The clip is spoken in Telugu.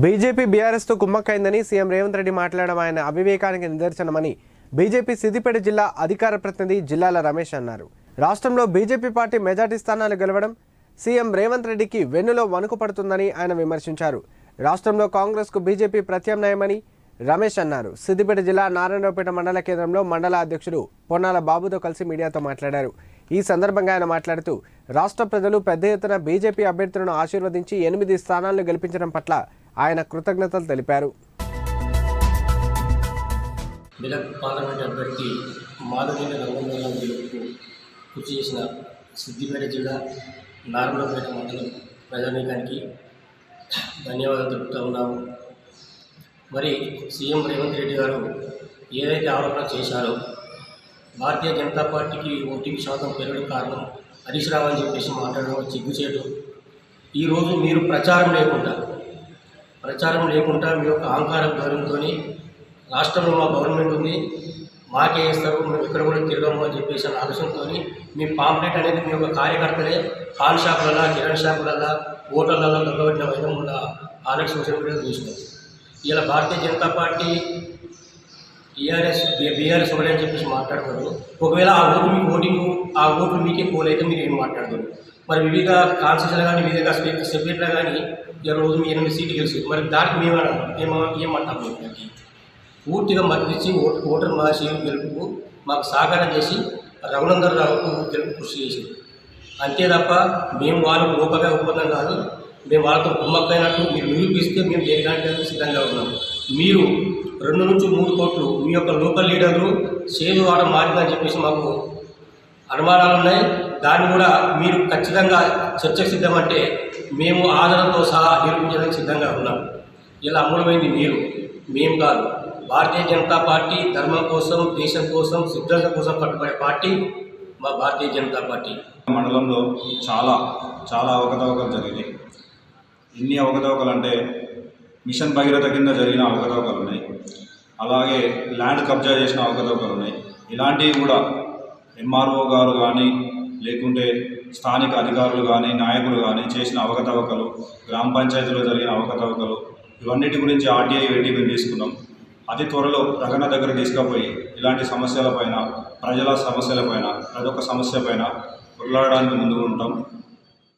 బీజేపీ బీఆర్ఎస్తో కుమ్మక్కైందని సీఎం రేవంత్ రెడ్డి మాట్లాడడం ఆయన అవివేకానికి నిదర్శనమని బీజేపీ సిద్దిపేట జిల్లా అధికార ప్రతినిధి జిల్లాల రమేష్ అన్నారు. రాష్ట్రంలో బీజేపీ పార్టీ మెజార్టీ స్థానాలు గెలవడం సీఎం రేవంత్ రెడ్డికి వెన్నులో వణుకు పడుతుందని ఆయన విమర్శించారు. రాష్ట్రంలో కాంగ్రెస్కు బీజేపీ ప్రత్యామ్నాయమని రమేష్ అన్నారు. సిద్దిపేట జిల్లా నారాయణరావుపేట మండల కేంద్రంలో మండల అధ్యక్షుడు పొన్నాల బాబుతో కలిసి మీడియాతో మాట్లాడారు. ఈ సందర్భంగా ఆయన మాట్లాడుతూ రాష్ట్ర ప్రజలు పెద్ద ఎత్తున బీజేపీ అభ్యర్థులను ఆశీర్వదించి 8 స్థానాలను గెలిపించడం పట్ల ఆయన కృతజ్ఞతలు తెలిపారు. మెదక్ పార్లమెంట్ అభ్యర్థి మాధవీని రంగంలో గెలుపుకు కృషి చేసిన సిద్దిపేట జిల్లా నారాయణరావుపేట మండలం ప్రజానీకానికి ధన్యవాదాలు తెలుపుతూ ఉన్నాము. మరి సీఎం రేవంత్ రెడ్డి గారు ఏదైతే ఆరోపణ చేశారో భారతీయ జనతా పార్టీకి ఓటింగ్ శాతం పెరగడం కారణం హరీష్ రావు అని చెప్పేసి మాట్లాడడం సిగ్గుచేటు. ఈరోజు మీరు ప్రచారం లేకుండా మీ యొక్క అహంకార ధోరణితో రాష్ట్రంలో మా గవర్నమెంట్ ఉంది, మాకే ఇస్తారు, మేము ఇక్కడ కూడా తిరగము అని చెప్పేసి ఆలోచనతో మీ పాంప్లెట్ అనేది మీ యొక్క కార్యకర్తలే పాన్ షాపులలో, కిరణ్ షాపులలో, హోటళ్లలో దొరకబెట్టిన వైద్యం కూడా ఆల్రెడీ సోషల్ మీడియాలో చూసినాం. ఇలా భారతీయ జనతా పార్టీ బీఆర్ఎస్ ఒకటని చెప్పేసి మాట్లాడకూడదు. ఒకవేళ ఆ ఓట్లు మీకే పోలైతే మీరు ఏం మాట్లాడదు. మరి వివిధ కాన్స్టిట్యూషన్లు కానీ వివిధ సెపరేట్లో కానీ రోజు మీ 8 సీట్లు గెలిచి మరి దానికి ఏమంటాం దానికి పూర్తిగా మద్దతు ఇచ్చి ఓటర్ మహాశయం గెలుపుకు మాకు సహకారం చేసి రఘునందన్ రావుకు గెలుపు కృషి చేసింది. అంతే తప్ప మేము వాళ్ళకు లోపగా ఒప్పందం కాదు. మేము వాళ్ళతో కుమ్మక్కైనట్టు మీరు నిరూపిస్తే మేము దేనికంటే సిద్ధంగా ఉన్నాము. మీరు 2 నుంచి 3 కోట్లు మీ యొక్క లోకల్ లీడర్లు సేదు ఆడ మారిందని చెప్పేసి మాకు అనుమానాలు ఉన్నాయి. దాన్ని కూడా మీరు ఖచ్చితంగా చర్చకు సిద్ధమంటే మేము ఆధారంతో సహా నిరూపించడానికి సిద్ధంగా ఉన్నాం. ఇలా అమూలమైంది మేము కాదు. భారతీయ జనతా పార్టీ ధర్మం కోసం, దేశం కోసం, సిద్ధాంతం కోసం కట్టుబడే పార్టీ మా భారతీయ జనతా పార్టీ. మండలంలో చాలా అవకతవకలు జరిగినాయి. ఎన్ని అవకతవకలు అంటే మిషన్ భగీరథ కింద జరిగిన అవకతవకలు ఉన్నాయి, అలాగే ల్యాండ్ కబ్జా చేసిన అవకతవకలు ఉన్నాయి. ఇలాంటివి కూడా ఎంఆర్ఓ గారు కానీ లేకుంటే స్థానిక అధికారులు కానీ నాయకులు కానీ చేసిన అవకతవకలు, గ్రామ పంచాయతీలో జరిగిన అవకతవకలు, ఇవన్నిటి గురించి ఆర్టీఐ పెట్టి మేము తీసుకున్నాం. అతి త్వరలో రగన దగ్గర తీసుకుపోయి ఇలాంటి సమస్యలపైన, ప్రజల సమస్యలపైన, ప్రతి ఒక్క సమస్య పైన కొట్లాడడానికి ముందుకు ఉంటాం.